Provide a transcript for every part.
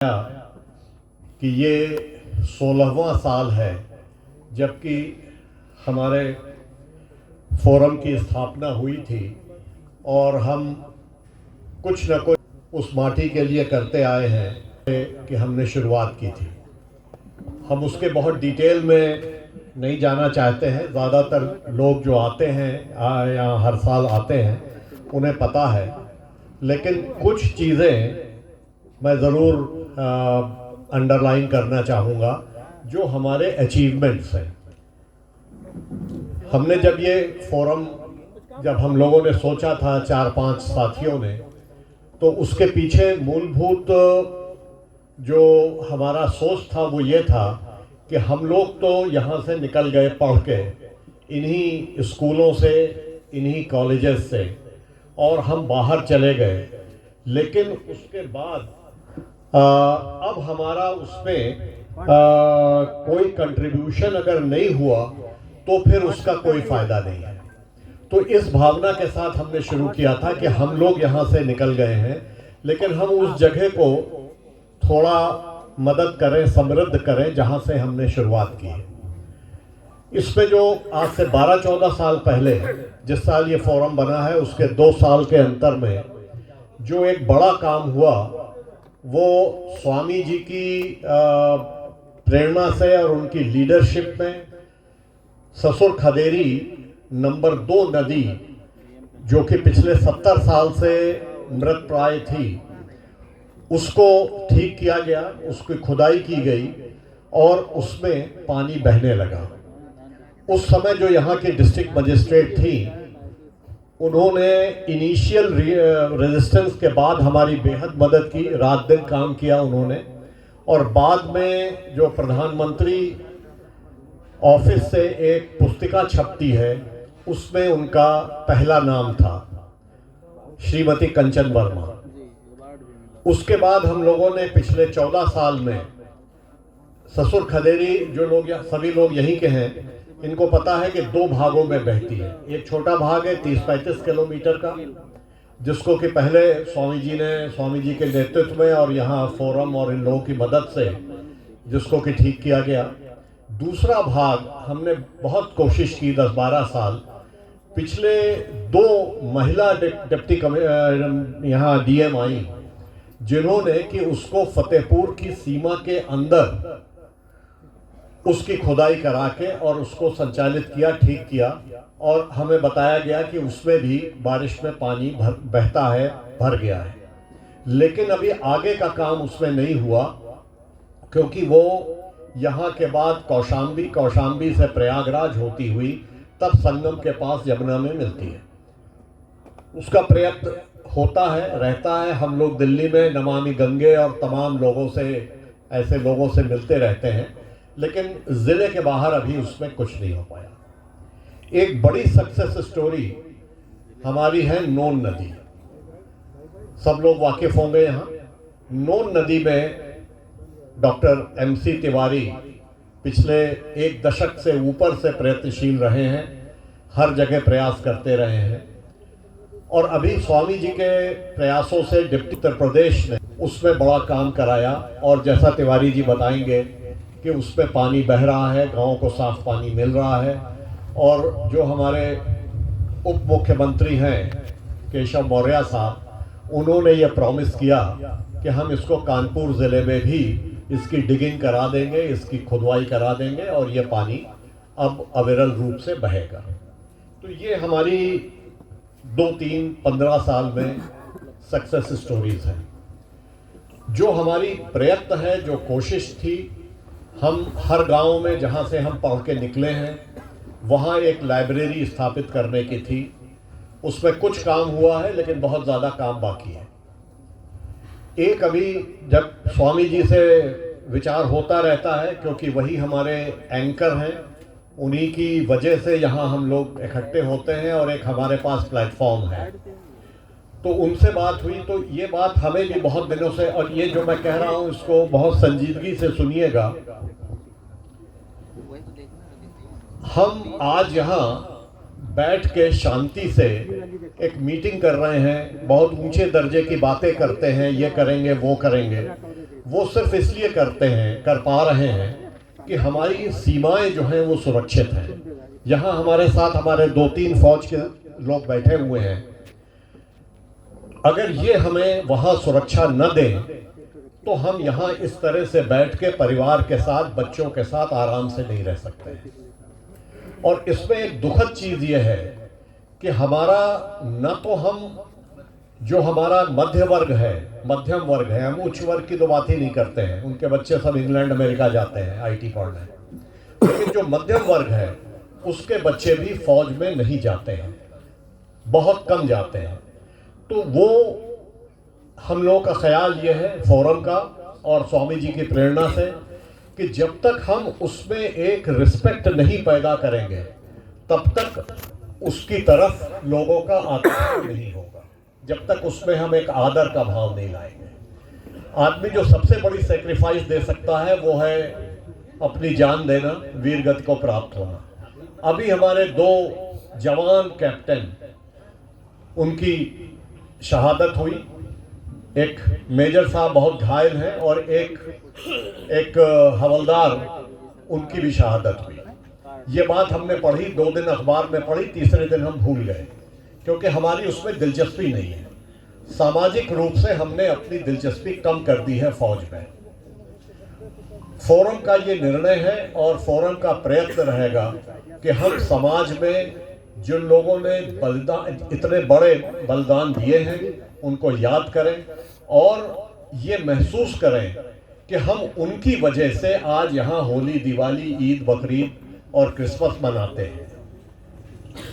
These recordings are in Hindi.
कि ये 16वां साल है जबकि हमारे फोरम की स्थापना हुई थी और हम कुछ न कुछ उस माटी के लिए करते आए हैं कि हमने शुरुआत की थी। हम उसके बहुत डिटेल में नहीं जाना चाहते हैं। ज़्यादातर लोग जो आते हैं यहाँ हर साल आते हैं उन्हें पता है, लेकिन कुछ चीज़ें मैं ज़रूर अंडरलाइन करना चाहूँगा जो हमारे अचीवमेंट्स हैं। हमने जब ये फोरम हम लोगों ने सोचा था 4-5 साथियों ने, तो उसके पीछे मूलभूत जो हमारा सोच था वो ये था कि हम लोग तो यहाँ से निकल गए पढ़ के इन्हीं स्कूलों से, इन्हीं कॉलेजेस से, और हम बाहर चले गए, लेकिन उसके बाद अब हमारा उसमें कोई कंट्रीब्यूशन अगर नहीं हुआ तो फिर उसका कोई फ़ायदा नहीं है। तो इस भावना के साथ हमने शुरू किया था कि हम लोग यहाँ से निकल गए हैं, लेकिन हम उस जगह को थोड़ा मदद करें, समृद्ध करें जहाँ से हमने शुरुआत की है। इसमें जो आज से 12-14 साल पहले जिस साल ये फोरम बना है उसके 2 साल के अंतर में जो एक बड़ा काम हुआ वो स्वामी जी की प्रेरणा से और उनकी लीडरशिप में ससुर खदेरी नंबर 2 नदी, जो कि पिछले 70 साल से मृत प्राय थी, उसको ठीक किया गया, उसकी खुदाई की गई और उसमें पानी बहने लगा। उस समय जो यहाँ की डिस्ट्रिक्ट मजिस्ट्रेट थी, उन्होंने इनिशियल रेजिस्टेंस के बाद हमारी बेहद मदद की, रात दिन काम किया उन्होंने, और बाद में जो प्रधानमंत्री ऑफिस से एक पुस्तिका छपती है उसमें उनका पहला नाम था, श्रीमती कंचन वर्मा। उसके बाद हम लोगों ने पिछले 14 साल में ससुर खदेरी, जो लोग सभी लोग यहीं के हैं, इनको पता है कि 2 भागों में बहती है। एक छोटा भाग है 30-35 किलोमीटर का, जिसको कि पहले स्वामी जी के नेतृत्व में और यहाँ फोरम और इन लोगों की मदद से जिसको कि ठीक किया गया। दूसरा भाग हमने बहुत कोशिश की 10-12 साल, पिछले 2 महिला डिप्टी यहाँ डीएम आई, जिन्होंने कि उसको फतेहपुर की सीमा के अंदर उसकी खुदाई करा के और उसको संचालित किया, ठीक किया, और हमें बताया गया कि उसमें भी बारिश में पानी बहता है, भर गया है। लेकिन अभी आगे का काम उसमें नहीं हुआ, क्योंकि वो यहाँ के बाद कौशाम्बी से प्रयागराज होती हुई तब संगम के पास यमुना में मिलती है। उसका प्रयत्न होता है, रहता है। हम लोग दिल्ली में नमामि गंगे और तमाम लोगों से, ऐसे लोगों से मिलते रहते हैं, लेकिन ज़िले के बाहर अभी उसमें कुछ नहीं हो पाया। एक बड़ी सक्सेस स्टोरी हमारी है नोन नदी। सब लोग वाकिफ होंगे यहाँ। नोन नदी में डॉक्टर MC तिवारी पिछले 1 दशक से ऊपर से प्रयत्नशील रहे हैं, हर जगह प्रयास करते रहे हैं, और अभी स्वामी जी के प्रयासों से डिप्टी उत्तर प्रदेश ने उसमें बड़ा काम कराया, और जैसा तिवारी जी बताएंगे कि उसमें पानी बह रहा है, गाँव को साफ पानी मिल रहा है। और जो हमारे उप मुख्यमंत्री हैं केशव मौर्य साहब, उन्होंने ये प्रॉमिस किया कि हम इसको कानपुर ज़िले में भी इसकी डिगिंग करा देंगे, इसकी खुदवाई करा देंगे, और ये पानी अब अविरल रूप से बहेगा। तो ये हमारी 2-3-15 साल में सक्सेस स्टोरीज हैं। जो हमारी प्रयत्न है, जो कोशिश थी, हम हर गांव में जहां से हम पढ़ के निकले हैं वहां एक लाइब्रेरी स्थापित करने की थी। उसमें कुछ काम हुआ है, लेकिन बहुत ज़्यादा काम बाकी है। एक अभी जब स्वामी जी से विचार होता रहता है, क्योंकि वही हमारे एंकर हैं, उन्हीं की वजह से यहाँ हम लोग इकट्ठे होते हैं, और एक हमारे पास प्लेटफॉर्म है, तो उनसे बात हुई। तो ये बात हमें भी बहुत दिनों से, और ये जो मैं कह रहा हूँ इसको बहुत संजीदगी से सुनिएगा, हम आज यहाँ बैठ के शांति से एक मीटिंग कर रहे हैं, बहुत ऊंचे दर्जे की बातें करते हैं, ये करेंगे वो करेंगे, वो सिर्फ इसलिए कर पा रहे हैं कि हमारी सीमाएं जो हैं वो सुरक्षित हैं। यहाँ हमारे साथ हमारे 2-3 फौज के लोग बैठे हुए हैं। अगर ये हमें वहाँ सुरक्षा न दें तो हम यहाँ इस तरह से बैठ के परिवार के साथ, बच्चों के साथ आराम से नहीं रह सकते हैं। और इसमें एक दुखद चीज़ ये है कि हमारा न तो हम जो हमारा मध्यम वर्ग है, हम उच्च वर्ग की तो बात ही नहीं करते हैं, उनके बच्चे सब इंग्लैंड अमेरिका जाते हैं आईटी पढ़ने, लेकिन जो मध्यम वर्ग है उसके बच्चे भी फौज में नहीं जाते हैं, बहुत कम जाते हैं। तो वो हम लोगों का ख्याल ये है फोरम का और स्वामी जी की प्रेरणा से कि जब तक हम उसमें एक रिस्पेक्ट नहीं पैदा करेंगे तब तक उसकी तरफ लोगों का आकर्षण नहीं होगा, जब तक उसमें हम एक आदर का भाव नहीं लाएंगे। आदमी जो सबसे बड़ी सेक्रीफाइस दे सकता है वो है अपनी जान देना, वीर गति को प्राप्त होना। अभी हमारे 2 जवान कैप्टन, उनकी शहादत हुई। एक मेजर साहब बहुत घायल हैं और एक हवलदार, उनकी भी शहादत हुई। ये बात हमने पढ़ी, 2 दिन अखबार में पढ़ी, तीसरे दिन हम भूल गए क्योंकि हमारी उसमें दिलचस्पी नहीं है। सामाजिक रूप से हमने अपनी दिलचस्पी कम कर दी है फौज में। फोरम का ये निर्णय है और फोरम का प्रयत्न रहेगा कि हम समाज में जिन लोगों ने इतने बड़े बलिदान दिए हैं उनको याद करें और ये महसूस करें कि हम उनकी वजह से आज यहाँ होली, दिवाली, ईद, बकरीद और क्रिसमस मनाते हैं,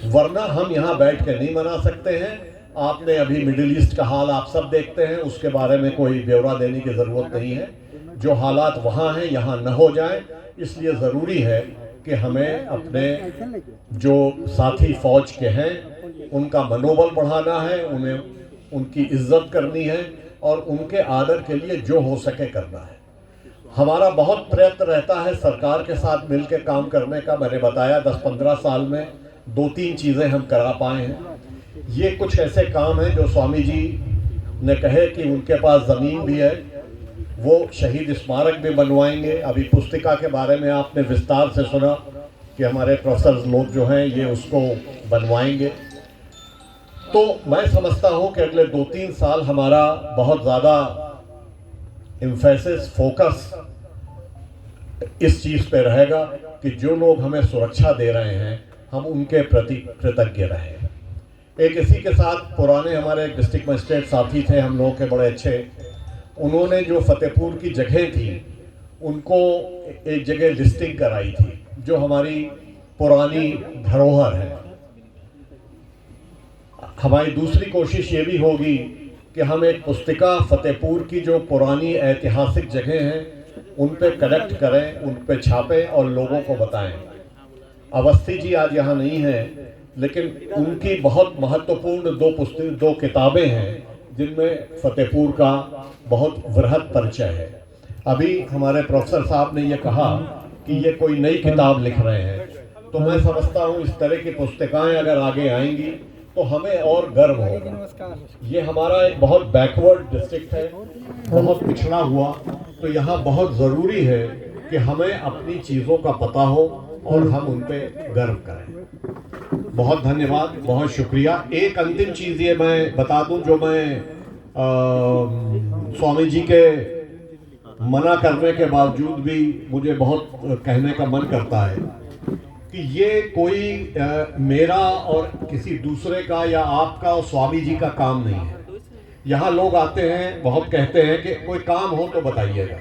वरना हम यहाँ बैठ के नहीं मना सकते हैं। आपने अभी मिडिल ईस्ट का हाल आप सब देखते हैं, उसके बारे में कोई ब्यौरा देने की ज़रूरत नहीं है। जो हालात वहाँ हैं यहाँ न हो जाए, इसलिए ज़रूरी है कि हमें अपने जो साथी फौज के हैं उनका मनोबल बढ़ाना है, उन्हें उनकी इज्जत करनी है और उनके आदर के लिए जो हो सके करना है। हमारा बहुत प्रयत्न रहता है सरकार के साथ मिलकर काम करने का। मैंने बताया 10-15 साल में 2-3 चीज़ें हम करा पाए हैं। ये कुछ ऐसे काम हैं जो स्वामी जी ने कहे कि उनके पास ज़मीन भी है, वो शहीद स्मारक भी बनवाएंगे। अभी पुस्तिका के बारे में आपने विस्तार से सुना कि हमारे प्रोफेसर लोग जो हैं ये उसको बनवाएंगे। तो मैं समझता हूँ कि अगले 2-3 साल हमारा बहुत ज़्यादा एम्फेसिस, फोकस इस चीज़ पे रहेगा कि जो लोग हमें सुरक्षा दे रहे हैं हम उनके प्रति कृतज्ञ रहें। एक इसी के साथ पुराने हमारे डिस्ट्रिक्ट मजिस्ट्रेट साथी थे हम लोगों के बड़े अच्छे, उन्होंने जो फतेहपुर की जगह थी उनको एक जगह लिस्टिंग कराई थी जो हमारी पुरानी धरोहर है। हमारी दूसरी कोशिश ये भी होगी कि हम एक पुस्तिका फतेहपुर की जो पुरानी ऐतिहासिक जगह हैं उन पे कलेक्ट करें, उन पे छापें और लोगों को बताएं। अवस्थी जी आज यहाँ नहीं हैं, लेकिन उनकी बहुत महत्वपूर्ण 2 किताबें हैं जिनमें फतेहपुर का बहुत वृहद परिचय है। अभी हमारे प्रोफेसर साहब ने ये कहा कि ये कोई नई किताब लिख रहे हैं, तो मैं समझता हूँ इस तरह की पुस्तिकाएं अगर आगे आएंगी तो हमें और गर्व होगा। ये हमारा एक बहुत बैकवर्ड डिस्ट्रिक्ट है, बहुत पिछड़ा हुआ, तो यहाँ बहुत ज़रूरी है कि हमें अपनी चीज़ों का पता हो और हम उन पे गर्व करें। बहुत धन्यवाद, बहुत शुक्रिया। एक अंतिम चीज़ ये मैं बता दूं जो मैं स्वामी जी के मना करने के बावजूद भी मुझे बहुत कहने का मन करता है कि ये कोई मेरा और किसी दूसरे का या आपका और स्वामी जी का काम नहीं है। यहाँ लोग आते हैं, बहुत कहते हैं कि कोई काम हो तो बताइएगा,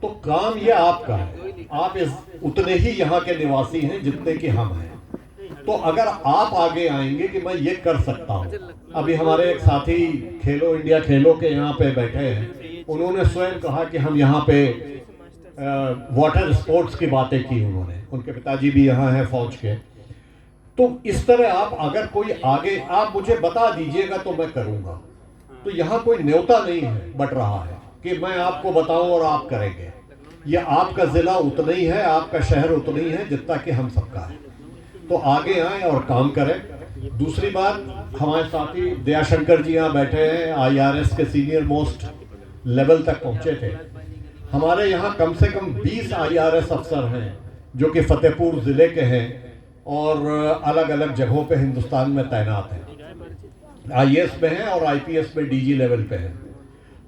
तो काम ये आपका है। आप उतने ही यहाँ के निवासी हैं जितने कि हम हैं। तो अगर आप आगे आएंगे कि मैं ये कर सकता हूँ, अभी हमारे एक साथी खेलो इंडिया खेलो के यहाँ पे बैठे हैं, उन्होंने स्वयं कहा कि हम यहाँ पे वाटर स्पोर्ट्स की बातें की उन्होंने, उनके पिताजी भी यहाँ हैं फौज के। तो इस तरह आप अगर कोई आगे आप मुझे बता दीजिएगा तो मैं करूँगा। तो यहाँ कोई न्योता नहीं है बट रहा है कि मैं आपको बताऊं और आप करेंगे। ये आपका ज़िला उतना ही है, आपका शहर उतना ही है जितना कि हम सबका है। तो आगे आएं और काम करें। दूसरी बात, हमारे साथी दयाशंकर जी यहाँ बैठे हैं, IRS के सीनियर मोस्ट लेवल तक पहुँचे थे। हमारे यहाँ कम से कम 20 IRS अफसर हैं जो कि फतेहपुर ज़िले के हैं और अलग अलग जगहों पे हिंदुस्तान में तैनात हैं। IAS में हैं और IPS में DG लेवल पे हैं।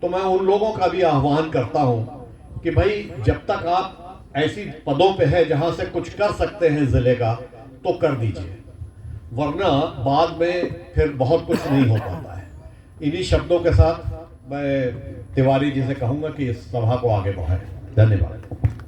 तो मैं उन लोगों का भी आह्वान करता हूँ कि भाई जब तक आप ऐसी पदों पे है जहाँ से कुछ कर सकते हैं ज़िले का, तो कर दीजिए, वरना बाद में फिर बहुत कुछ नहीं हो पाता है। इन्हीं शब्दों के साथ मैं तिवारी जी से कहूँगा कि इस सभा को आगे बढ़ाएं। धन्यवाद।